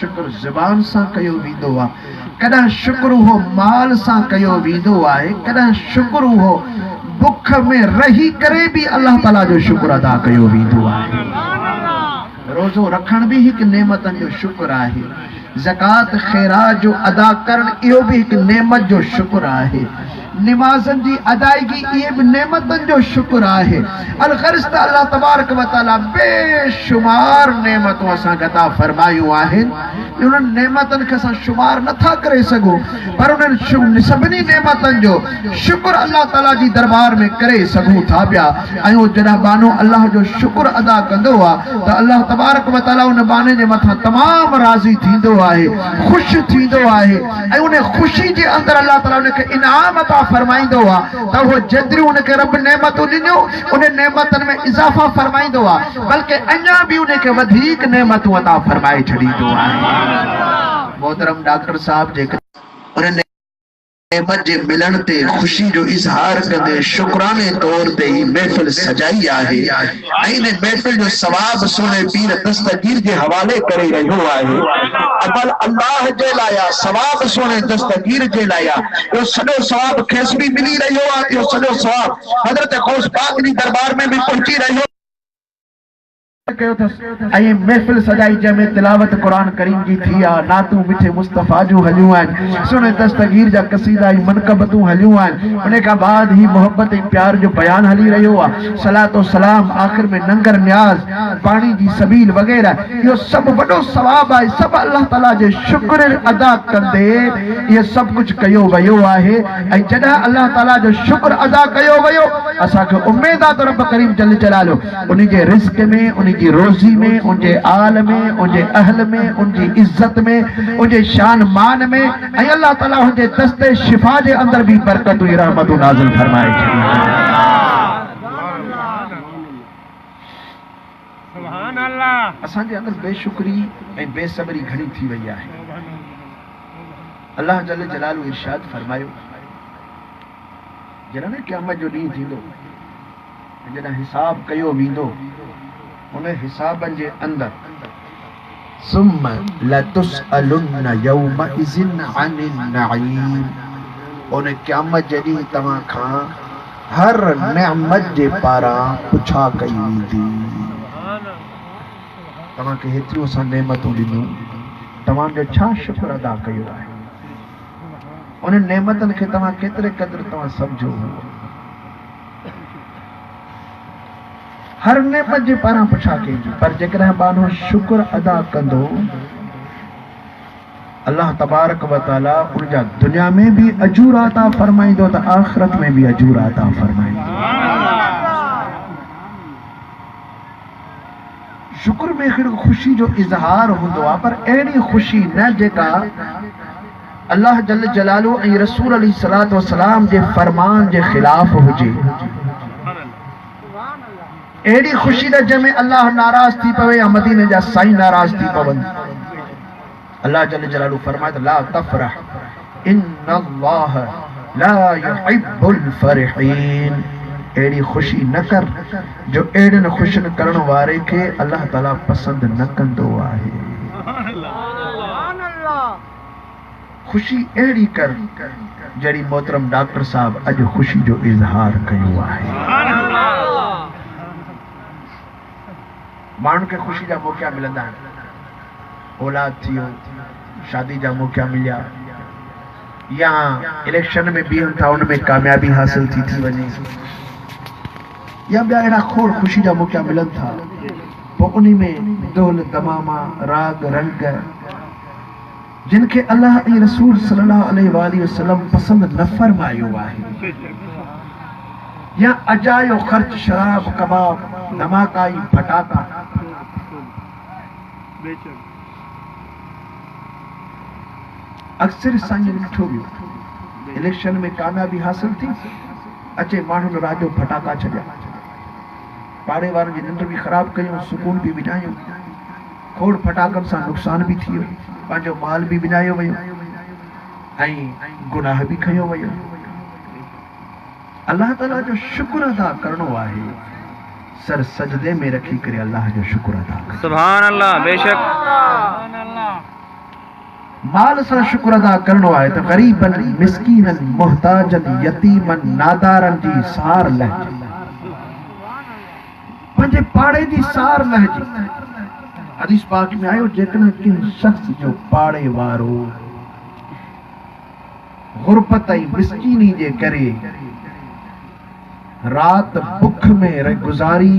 शुक्र ज़बान सां कयो वेंदो आहे, कॾहिं शुक्र उहो माल सां कयो वेंदो आहे, कॾहिं शुक्र उहो बुख में रही करे भी अल्लाह ताला जो शुक्र अदा कयो वेंदो आहे। रोज़ो रखण भी एक नेमतन जो शुक्र आहे, ज़कात खैरात जो अदा करण इहो भी एक नेमत जो शुक्र आहे, नमाज़न जी अदायगी ये भी नेमतन जो शुक्र आहे। अलगर्ज़ त अल्लाह तबारक व तआला बेशुमार नेमतों असां अता फरमायूं आहिनि। उन्हनि नेमतन खे असां शुमार नथा करे सघूं, पर उन्हनि सभिनी नेमतन जो शुक्र अल्लाह ताला जी दरबार में करे सघूं था पिया। ऐं उहो जॾहिं बानो अल्लाह जो शुक्र अदा कंदो आहे त अल्लाह तबारक व तआला उन बाने जे मथां तमामु राज़ी थींदो आहे, ख़ुशि थींदो आहे। ऐं उन ख़ुशी जे अंदरि अल्लाह ताला उनखे इनाम अता फरमाइंदो आहे त उहो जेतिरियूं उनखे रब नेमतूं ॾिनियूं उन नेमतनि में इज़ाफ़ा फरमाइंदो आहे, बल्कि अञा बि उनखे वधीक नेमतूं अता फरमाए छॾींदो आहे। मोहतरम डॉक्टर साहब जे उन नेमत जे मिलण ते ख़ुशी जो इज़हार कंदे शुक्राने तौर ते ही महफ़िल सजाई आहे। ऐं इन महफ़िल जो सवाब सोने पीर दस्तगीर जे हवाले करे रहियो आहे। अवल अल्लाह जे लाइ सवाब सोने दस्तगीर जे लाइ इहो सॼो सवाब खेसि बि मिली रहियो आहे, इहो सॼो सवाब हज़रत गौस पाक जी दरबार में भी पहुची रहियो महफिल सजाई जंहिंमें तिलावत कुरान करीम जी थी आहे, नातूं मिठे मुस्तफ़ा जूं हलियूं आहिनि, सुने दस्तगीर जा कसीदा ऐं मनक़बतूं हलियूं आहिनि। उन खां बाद ही मोहब्बत ऐं प्यार जो बयान हली रहियो आहे, सलात व सलाम, आख़िर में नंगर न्याज़, पाणी जी सबील वग़ैरह। इहो सभु वॾो सवाब आहे, सभु अल्लाह ताला जे शुक्र अदा कंदे इहो सभु कुझु कयो वियो आहे। ऐं जॾहिं अल्लाह ताला जो शुक्र अदा कयो वियो असांखे उमेद आहे त रब करीम जल जलालो उन जे रिज़्क़ में, उन जी रोज़ी में, उनके आल में, उनके अहल में, उनकी इज्जत में, उनके शान मान में, ऐं अल्लाह ताला उनके दस्ते शिफा के अंदर भी बरकत हुई रहमत नाज़िल फरमाए। सुभान अल्लाह। असांजे अंदर बेशुक्री ऐं बेसब्री घणी थी वई आहे। अल्लाह जल जलालु इरशाद फरमायो, जॾहिं न क़यामत जो ॾींहुं थींदो, जॾहिं हिसाब कयो वेंदो, उन हिसाब जे अंदर सुम्मा लतुसअलुन्न यौमइज़िन अनिन नईम, उन क़यामत जे ॾींहुं तव्हां खां हर नेमत जे पारां पुछा कई वेंदी। तव्हांखे हेतिरियूं असां नेमतूं ॾिनियूं, तव्हांजो छा शुक्र अदा कयो आहे? उन नेमतनि खे तव्हां केतिरे क़दुरु तव्हां सम्झो हो? हर नेमत जे पारां पुछा कई, पर जेकॾहिं बानो शुक्र अदा कंदो अल्लाह तबारक व तआला उनजा दुनिया में भी अजूर अता फरमाईंदो त आखिरत में भी अजूर अता फरमाईंदो। शुक्र में हिकिड़ी ख़ुशी जो इज़हार हूंदो आहे, पर अहिड़ी ख़ुशी न जेका अल्लाह जल जलालु ऐं रसूल अलैहि सलातो वसलाम जे फरमान जे ख़िलाफ़ हुजे। एड़ी खुशी न जंहिंमें अल्लाह नाराज थी पवे या मदीने जा साईं नाराज थी पवन। अल्लाह जल जलालु फरमाए ला तफरह इन्नल्लाह ला युहिब्बुल फरिहीन। एड़ी खुशी न कर जो एड़न खुशन करण वारे के अल्लाह ताला पसंद न कंदो आहे। खुशी एड़ी कर जड़ी मोहतरम डॉक्टर साहब अज खुशी जो इजहार कयो आहे। माण्हू के खुशी जा मौक़ा मिलंदा आहिनि, औलाद थियो, शादी जा मौक़ा मिलिया, या इलेक्शन में बीहनि था उनमें कामयाबी हासिल थी वञे, या ॿिया अहिड़ा खोड़ खुशी जा मौक़ा मिलनि था, पोइ उन में दौल तमामा राग रंग जिनके अल्लाह ऐं रसूल सल्लल्लाहु अलैहि वसल्लम पसंद न फरमायो आहे, या अजायो ख़र्च शराब कबाब धमाकाई फटाका, अक्सर साईं ॾिठो वियो इलेक्शन में कामयाबी हासिल थी अचे माण्हुनि राजो फटाका छॾिया, पाड़े वारनि जी निंड भी ख़राब कयूं, सुकून भी विञायो, खोड़ फटाकनि सां नुक़सान भी थियो, पंहिंजो माल भी विञायो वियो ऐं गुनाह भी खयो वियो। अल्लाह ताला जो शुक्र अदा करणो आहे, सर सजदे में रखी करे अल्लाह जो शुक्र अदा करो। सुभान अल्लाह। बेशक माल सां शुक्र अदा करणो आहे त ग़रीबनि मिस्कीननि मुहताजनि यतीमनि नादारनि जी सार लहिजे पंहिंजे पाड़े जी सार लहिजे हदीस पाक में आयो जेकॾहिं कंहिं शख़्स जो पाड़े वारो गुरबत ऐं मिस्कीनी जे करे रात बुख में गुज़ारी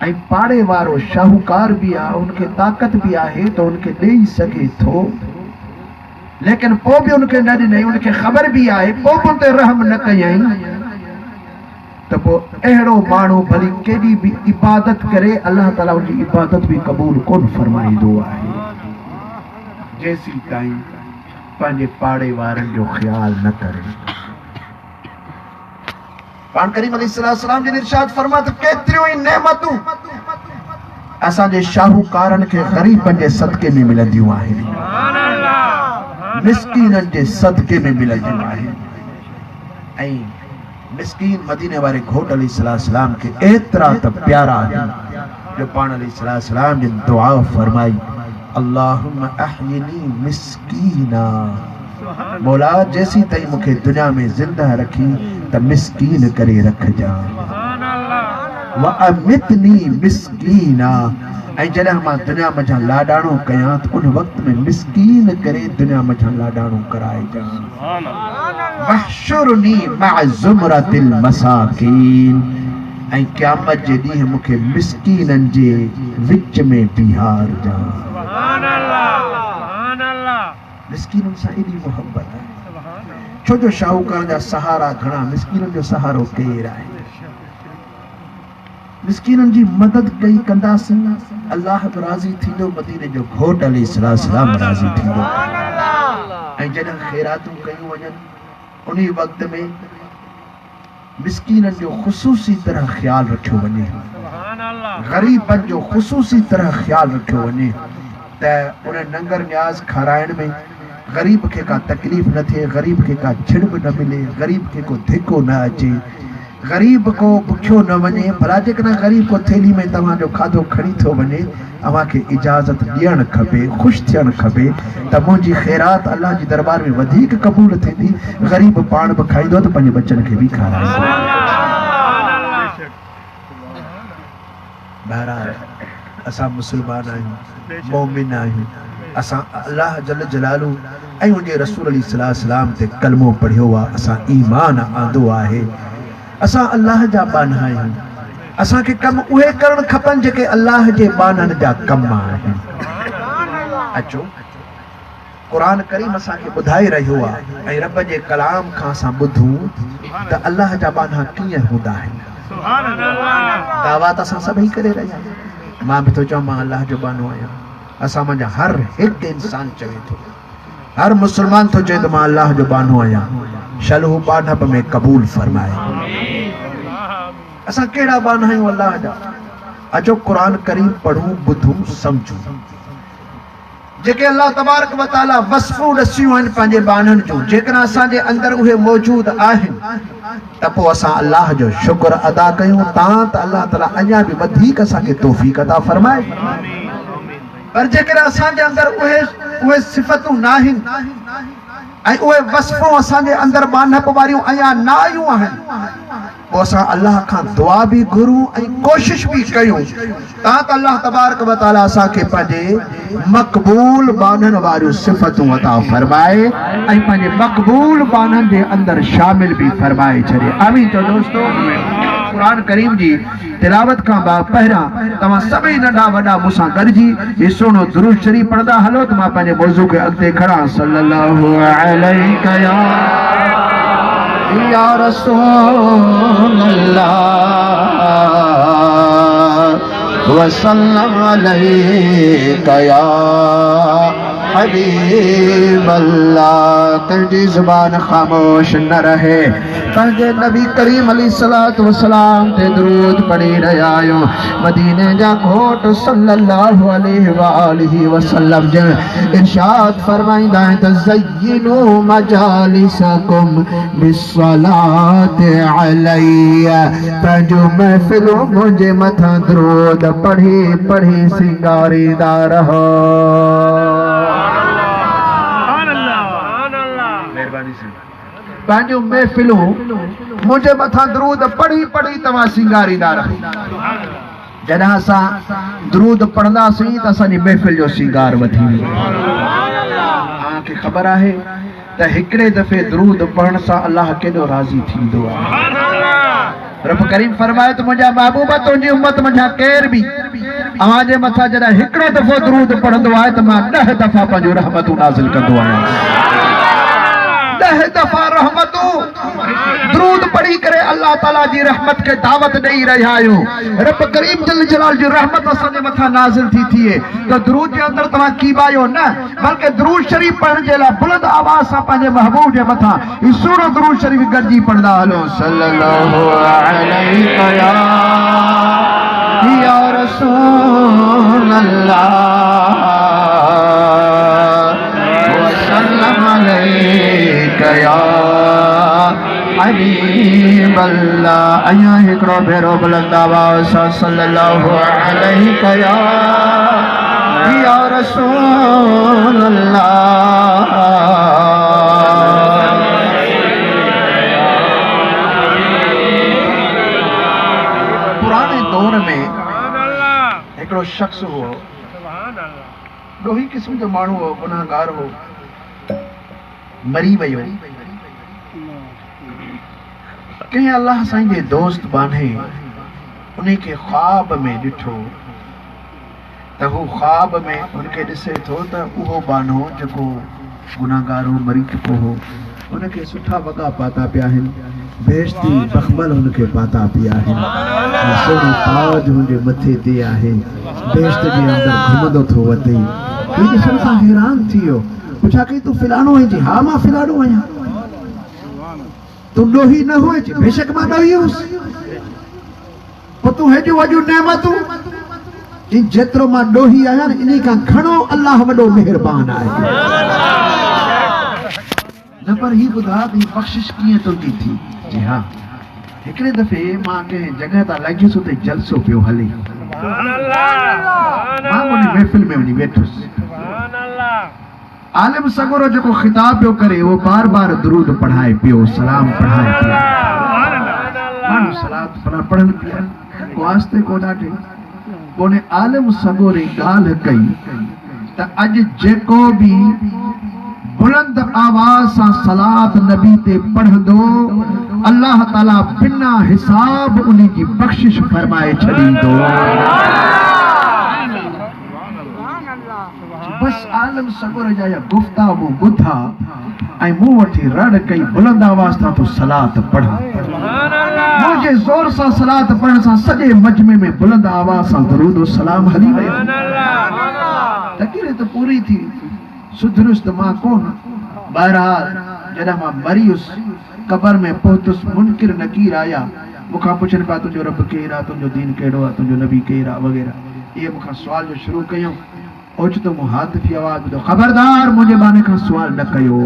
ऐं पाड़े वारो शाहूकार भी आहे उनके ताकत भी आहे तो उनके ॾेई सघे थो लेकिन पोइ बि उनके न ॾिनई उनके ख़बर भी आहे पोइ बि उन ते रहम न कयई त पोइ अहिड़ो माण्हू भली केॾी बि इबादत करे अल्लाह ताला उनजी इबादत भी क़बूल कोन फरमाईंदो आहे जेसीं ताईं पंहिंजे पाड़े वारनि जो ख़्याल न करे पाण करीम अलैहिस्सलाम जिन इरशाद फरमा त केतिरियूं ई नेमतूं असांजे शाहूकारनि खे ग़रीबनि जे सदके में मिलंदियूं आहिनि मिस्कीननि जे सदके में मिलंदियूं आहिनि ऐं मिस्कीन मदीने वारे घोट अलैहिस्सलाम खे एतिरा त प्यारा आहिनि जो पाण अलैहिस्सलाम जिन दुआ फरमाई अल्लाहुम्मा अहयिनी मिस्कीना मौला जैसी ताईं मूंखे दुनिया में ज़िंदा रखी त मिस्कीन करे रखजा व अमितनी मिस्कीना ऐं जॾहिं मां दुनिया मथां लाॾाणो कयां त उन वक़्त में मिस्कीन करे दुनिया मथां लाॾाणो कराइजा वहशुरनी मअ ज़ुमरतिल मसाकीन ऐं क़यामत जे ॾींहुं मूंखे मिस्कीननि जे विच में बीहारजा मिस्कीननि सां एॾी मोहब्बत आहे छो जो शाहूकार जा सहारा घणा मिस्कीननि जो सहारो केरु आहे मिस्कीननि जी मदद कई कंदासीं अल्लाह बि राज़ी थींदो मदीने जो घोट अलैहिस्सलाम राज़ी थींदो ऐं जॾहिं ख़ैरातूं कयूं वञनि उन वक़्त में मिस्कीननि जो ख़ुसूसी तरह ख़्याल रखियो वञे ग़रीबनि जो ख़ुसूसी तरह ख़्याल रखियो वञे त उन नंगर न्याज़ खाराइण में गरीब के का तकलीफ न थे गरीब के का छिड़ब न मिले गरीब के को धिको न अचे गरीब को बुखियो न वञे भला जेकॾहिं गरीब को थैली में तव्हांजो खाधो खणी थो वञे अव्हांखे इजाज़त ॾियणु खपे ख़ुशि थियणु खपे त मुंहिंजी ख़ैरात अल्लाह जी दरबार में वधीक क़बूल थींदी गरीब पाण बि खाईंदो त पंहिंजे बच्चनि खे बि खाराईंदो बहरहाल असां मुस्लमान आहियूं मोमिन आहियूं असां अल्लाह जल जलालू ऐं उनजे रसूल अलैहिस्सलाम ते कलमो पढ़ियो आहे असां ईमान आंदो आहे असां अल्लाह जा बाना आहियूं असांखे कम उहे करणु खपनि जेके अल्लाह जे बाननि जा कम आहिनि अचो क़ुरान करीम असांखे ॿुधाए रहियो आहे ऐं रब जे कलाम खां असां ॿुधूं त अल्लाह जा बाना कीअं हूंदा आहिनि दावा त असां सभई करे रहिया आहियूं मां बि थो चवां मां अल्लाह जो बानो आहियां असां मुंहिंजा हर हिकु इंसान चवे थो हर मुस्लमान थो चए त मां अल्लाह जो बानो आहियां शल हू बानप में क़बूल फरमाए असां कहिड़ा बाना आहियूं अल्लाह जा अचो क़ुरान करीम पढ़ूं ॿुधूं सम्झूं जेके अल्लाह तबारक व तआला वस्फ़ूं ॾसियूं आहिनि पंहिंजे बाननि जूं जेकॾहिं असांजे अंदरि उहे मौजूद आहिनि त पोइ असां अल्लाह जो शुक्र अदा कयूं तां त अल्लाह ताला अञा बि वधीक असांखे तौफ़ीक़ अता फरमाए पर जेकॾहिं असांजे अंदरि उहे सिफ़तूं न आहिनि ऐं उहे वस्फ़ूं असांजे अंदरि बानप वारियूं अञा न आयूं आहिनि पोइ असां अल्लाह खां दुआ बि घुरूं ऐं कोशिश बि कयूं तां त अल्लाह तबारक व तआला असांखे पंहिंजे मक़बूल बाननि वारियूं सिफ़तूं अता फरमाए ऐं पंहिंजे मक़बूल बाननि जे अंदरि शामिल बि फरमाए छॾे आमीन चओ दोस्तो क़ुरान करीम जी तिलावत खां पहिरियां तव्हां सभई नंढा वॾा मूंसां गॾिजी हीउ सुहिणो दुरूद शरीफ़ पढ़ंदा हलो त मां पंहिंजे मौज़ू खे अॻिते खणां सल्लल्लाहु अलैहि या रसूल अल्लाह वसल्लम अलैका या हबीब अल्लाह तेरी ज़ुबान खामोश न रहे पंहिंजे नबी करीम अलैहिस्सलातु वस्सलाम ते दुरूद पढ़ी रहिया आहियूं मदीने जा घोट सल्लल्लाहु अलैहि व आलिहि वसल्लम जन इरशाद फरमाईंदा आहिनि त ज़य्यिनू मजालिसकुम बिस्सलाति अलैया पंहिंजो महफ़िलूं मुंहिंजे मथां दुरूद पढ़ी पढ़ी सिंगारींदा रहो पंहिंजूं महफ़िलूं मुंहिंजे मथां दरूद पढ़ी पढ़ी तव्हां सिंगारींदा रहो। जॾहिं असां दरूद पढ़ंदासीं त असांजी महफ़िल जो सिंगार वधी वेंदो। तव्हांखे ख़बर आहे त हिकिड़े दफ़े दरूद पढ़ण सां अलाह केॾो राज़ी थींदो आहे। रब करीम फरमाए त मुंहिंजा महबूब तुंहिंजी उम्मत मंझां केर बि अव्हां जे मथां जॾहिं हिकिड़ो दफ़ो दरूद पढ़ंदो आहे त मां 10 दफ़ा पंहिंजूं रहमतूं नाज़िल कंदो आहियां। 10 दफ़ा रहमतूं दरूद पढ़ी करे अल्लाह ताला जी रहमत के दावत ॾेई रहिया आहियूं। रब करीम जल जलाल जी रहमत असांजे मथां नाज़िल थी थिए त दरूद जे अंदरि तव्हां कीबायो न, बल्कि दरूद शरीफ़ पढ़ण जे लाइ बुलंद आवाज़ सां पंहिंजे महबूब जे मथां ही सूरो दरूद शरीफ़ गॾिजी पढ़ंदा हलो। सल्लल्लाहु अलैहि या रसूल अल्लाह वसल्लम अलैका या हबीब अल्लाह। अया हिकड़ो भेरो बुलंद आवाज़ सां सल्लल्लाहु अलैहि या रसूल अल्लाह। पुराने दौर में हिकड़ो शख्स हो, ॾोही क़िस्म जो माण्हू हो, गुनाहगार हो, मरी वियो। कंहिं अल्लाह साईं जे दोस्त बाने उन्हें के ख्वाब में ॾिठो त हू ख्वाब में उनके ॾिसे थो त उहो बानो जेको गुनाहगार हो, मरी चुको हो, उनके सुठा वॻा पाता पिया आहिनि, बेशती बखमल उनके पाता पिया आहिनि, सोनो ताज हुनजे मथे ते आहे, बेशत जे अंदरि घुमंदो थो वञे। ही ॾिसण सां हैरान थी वियो। पुछा कई तूं फिलाणो आहीं? जी हा मां फिलाणो आहियां। तूं ॾोही न हुए? जी बेशक मां ॾोही हुउसि। पोइ तूं हेॾियूं वॾियूं नेमतूं? जी जेतिरो मां ॾोही आहियां न इन खां घणो अल्लाह वॾो महिरबान आहे। न पर ही ॿुधा त बख़्शिश कीअं तुंहिंजी थी? जी हा, हिकिड़े दफ़े मां कंहिं जॻह तां लॻियुसि, उते जलसो पियो हले, मां उन महफ़िल में वञी वेठुसि। आलिम सगोरो जेको ख़िताब पियो करे वो बार बार दरूद पढ़ाए पियो, सलाम पढ़ाए पियो। माण्हू सलात पढ़नि पिया, को आस्ते को ॾाढे। उन आलिम सगोरे ॻाल्हि कई त अॼु जेको बि बुलंद आवाज़ सां सलात नबी ते पढ़ंदो अल्लाह ताला बिना हिसाब उन जी बख़्शिश फरमाए छॾींदो। बस आलम सगोर जा गुफ्तागू ॿुधा ऐं मूं वठी रड़ कई, बुलंद आवाज़ सां तूं सलात पढ़। मुंहिंजे ज़ोर सां सलात पढ़ण सां सॼे मजमे में बुलंद आवाज़ सां दरूद और सलाम हली वियो। तकरीर त पूरी थी, सुधरुस त मां कोन। बहरहाल जॾहिं मां मरी हुयुसि, क़बर में पहुतुसि, मुनकिर नकीर आया, मूंखां पुछनि पिया तुंहिंजो रब केरु आहे, तुंहिंजो दीन कहिड़ो आहे, तुंहिंजो नबी केरु आहे वग़ैरह। इहे मूंखां सुवाल जो शुरू कयूं। ओचितो मूं हाथ थी आवाज़ ॿुधो, ख़बरदार मुंहिंजे बाने खां सुवाल न कयो।